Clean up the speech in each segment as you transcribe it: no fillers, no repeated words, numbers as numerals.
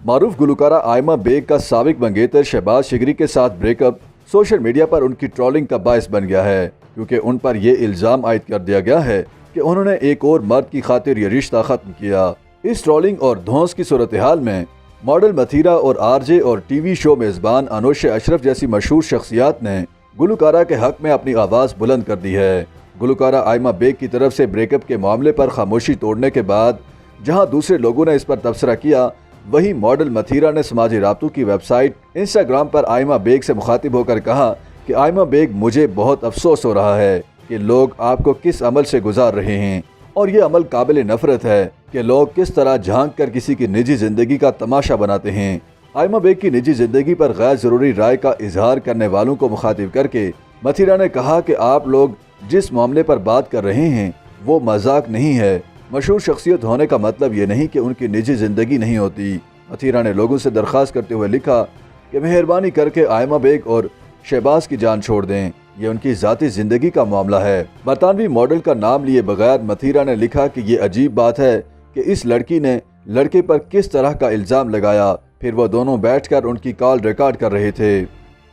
मारूफ Gulkara Aima bag का साबिक मंगेतर शहबाज शिगरी के साथ ब्रेकअप सोशल मीडिया पर उनकी ट्रोलिंग का बायस बन गया है, क्योंकि उन पर यह इल्ज़ाम आयद कर दिया गया है कि उन्होंने एक और मर्द की खातिर ये रिश्ता ख़त्म किया। इस ट्रोलिंग और धौंस की सूरत हाल में मॉडल मथीरा और आरजे और टीवी शो मेज़बान अनोशे अशरफ जैसी मशहूर शख्सियात ने गुलकारा के हक में अपनी आवाज़ बुलंद कर दी है। गुलकारा आयमा बेग की तरफ से ब्रेकअप के मामले पर खामोशी तोड़ने के बाद जहां दूसरे लोगों ने इस पर तबसरा किया, वहीं मॉडल मथीरा ने समाजी राब्तों की वेबसाइट इंस्टाग्राम पर आयमा बेग से मुखातिब होकर कहा कि आयमा बेग, मुझे बहुत अफसोस हो रहा है कि लोग आपको किस अमल से गुजार रहे हैं, और ये अमल काबिल नफरत है कि लोग किस तरह झांक कर किसी की निजी जिंदगी का तमाशा बनाते हैं। आयमा बेग की निजी जिंदगी पर गैर जरूरी राय का इजहार करने वालों को मुखातिब करके मथीरा ने कहा कि आप लोग जिस मामले पर बात कर रहे हैं वो मजाक नहीं है। मशहूर शख्सियत होने का मतलब ये नहीं कि उनकी निजी जिंदगी नहीं होती। मथीरा ने लोगों से दरख्वास्त करते हुए लिखा कि मेहरबानी करके आयमा बेग और शहबाज की जान छोड़ दें, ये उनकी ज़ाती ज़िंदगी का मामला है। बरतानवी मॉडल का नाम लिए बगैर मथीरा ने लिखा कि ये अजीब बात है कि इस लड़की ने लड़के पर किस तरह का इल्ज़ाम लगाया, फिर वो दोनों बैठकर उनकी कॉल रिकॉर्ड कर रहे थे,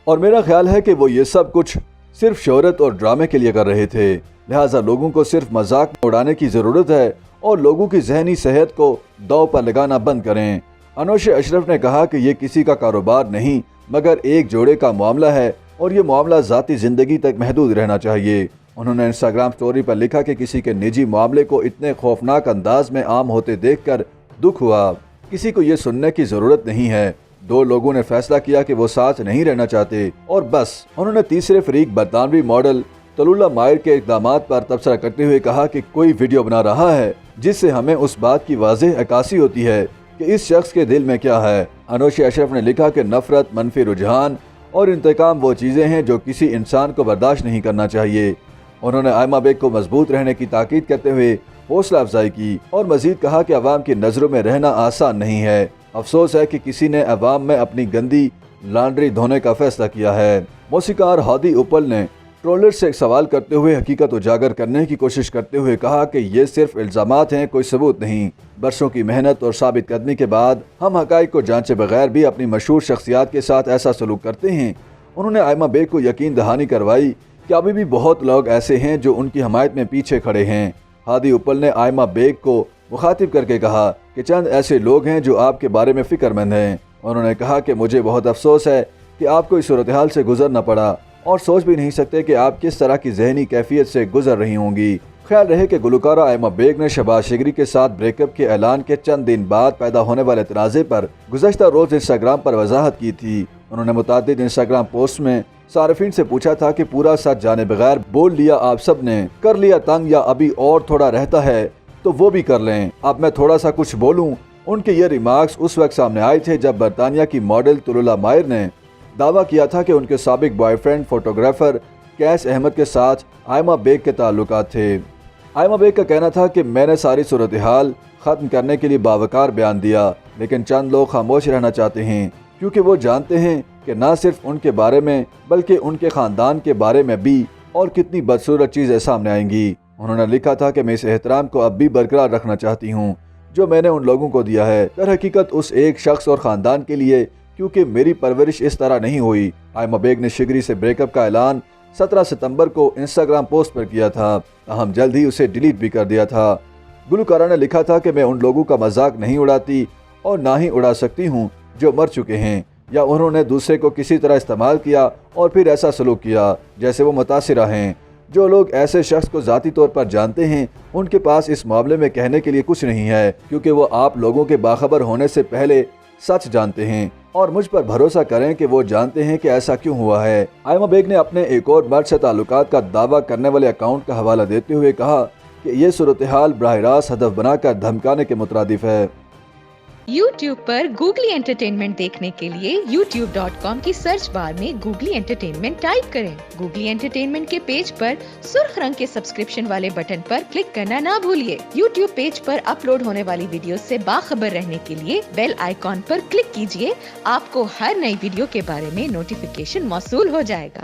और मेरा ख्याल है कि वो ये सब कुछ सिर्फ शोहरत और ड्रामे के लिए कर रहे थे। लिहाजा लोगों को सिर्फ मजाक में उड़ाने की ज़रूरत है और लोगों की जहनी सेहत को दांव पर लगाना बंद करें। अनोशे अशरफ ने कहा कि ये किसी का कारोबार नहीं मगर एक जोड़े का मामला है और ये मामला ज़ाती ज़िंदगी तक महदूद रहना चाहिए। उन्होंने इंस्टाग्राम स्टोरी पर लिखा कि किसी के निजी मामले को इतने खौफनाक अंदाज में आम होते देखकर दुख हुआ। किसी को ये सुनने की ज़रूरत नहीं है। दो लोगों ने फैसला किया कि वो साथ नहीं रहना चाहते और बस। उन्होंने तीसरे फरीक बरतानवी मॉडल तलुल्ला मायर के इक़दामात पर तबसरा करते हुए कहा कि कोई वीडियो बना रहा है जिससे हमें उस बात की वाज़ेह अक्कासी होती है कि इस शख्स के दिल में क्या है। अनोशे अशरफ ने लिखा कि नफरत, मनफी रुझान और इंतकाम वो चीज़ें हैं जो किसी इंसान को बर्दाश्त नहीं करना चाहिए। उन्होंने आयमा बेग को मजबूत रहने की ताकीद करते हुए हौसला अफजाई की और मजीद कहा कि अवाम की नज़रों में रहना आसान नहीं है। अफसोस है कि किसी ने अवाम में अपनी गंदी लॉन्ड्री धोने का फैसला किया है। मौसीकार हादी उपल ने ट्रोलर से एक सवाल करते हुए हकीकत उजागर करने की कोशिश करते हुए कहा कि ये सिर्फ इल्ज़ामात हैं, कोई सबूत नहीं। बरसों की मेहनत और साबित कदमी के बाद हम हक़ाइक़ को जांचे बगैर भी अपनी मशहूर शख्सियात के साथ ऐसा सलूक करते हैं। उन्होंने आयमा बेग को यकीन दहानी करवाई कि अभी भी बहुत लोग ऐसे हैं जो उनकी हमायत में पीछे खड़े हैं। हादी उपल ने आयमा बेग को मुखातिब करके कहा कि चंद ऐसे लोग हैं जो आपके बारे में फ़िक्रमंद हैं। उन्होंने कहा कि मुझे बहुत अफसोस है कि आपको इस सूरत हाल से गुजरना पड़ा और सोच भी नहीं सकते कि आप किस तरह की जहनी कैफियत से गुजर रही होंगी। ख्याल रहे कि गुलकारा आयमा बेग ने शहबाज शिगरी के साथ ब्रेकअप के ऐलान के चंद दिन बाद पैदा होने वाले तनाज़े पर गुज़श्ता रोज़ इंस्टाग्राम पर वजाहत की थी। उन्होंने मुतादिद इंस्टाग्राम पोस्ट में सार्फिन से पूछा था कि पूरा सच जाने बगैर बोल लिया आप सब ने, कर लिया तंग या अभी और थोड़ा रहता है तो वो भी कर लें। अब मैं थोड़ा सा कुछ बोलूं। उनके ये रिमार्क्स उस वक्त सामने आए थे जब बरतानिया की मॉडल तलुल्ला मायर ने दावा किया था कि उनके साबिक बॉयफ्रेंड फोटोग्राफर कैस अहमद के साथ आयमा बेग के ताल्लुकात थे। आयमा बेग का कहना था कि मैंने सारी सूरत हाल ख़त्म करने के लिए बावकार बयान दिया, लेकिन चंद लोग खामोश रहना चाहते हैं क्योंकि वो जानते हैं कि न सिर्फ उनके बारे में बल्कि उनके ख़ानदान के बारे में भी और कितनी बदसूरत चीज़ें सामने आएंगी। उन्होंने लिखा था कि मैं इस एहतराम को अब भी बरकरार रखना चाहती हूँ जो मैंने उन लोगों को दिया है, दर हकीकत उस एक शख्स और ख़ानदान के लिए, क्योंकि मेरी परवरिश इस तरह नहीं हुई। आयमा बेग ने शिगरी से ब्रेकअप का ऐलान 17 सितंबर को इंस्टाग्राम पोस्ट पर किया था, हम जल्द ही उसे डिलीट भी कर दिया था। गुलकारा ने लिखा था कि मैं उन लोगों का मजाक नहीं उड़ाती और ना ही उड़ा सकती हूँ जो मर चुके हैं या उन्होंने दूसरे को किसी तरह इस्तेमाल किया और फिर ऐसा सलूक किया जैसे वो मुतासिरा हैं। जो लोग ऐसे शख्स को ज़ाती तौर पर जानते हैं उनके पास इस मामले में कहने के लिए कुछ नहीं है, क्योंकि वो आप लोगों के बाखबर होने से पहले सच जानते हैं और मुझ पर भरोसा करें कि वो जानते हैं कि ऐसा क्यों हुआ है। आयमा बेग ने अपने एक और मर्द से ताल्लुकात का दावा करने वाले अकाउंट का हवाला देते हुए कहा कि ये सूरत हाल बराह रास्त हदफ बनाकर धमकाने के मुतरादिफ है। YouTube पर गूगली एंटरटेनमेंट देखने के लिए youtube.com की सर्च बार में गूगली एंटरटेनमेंट टाइप करें। गूगली एंटरटेनमेंट के पेज पर सुर्ख रंग के सब्सक्रिप्शन वाले बटन पर क्लिक करना ना भूलिए। YouTube पेज पर अपलोड होने वाली वीडियो से बाखबर रहने के लिए बेल आइकॉन पर क्लिक कीजिए। आपको हर नई वीडियो के बारे में नोटिफिकेशन मौसूल हो जाएगा।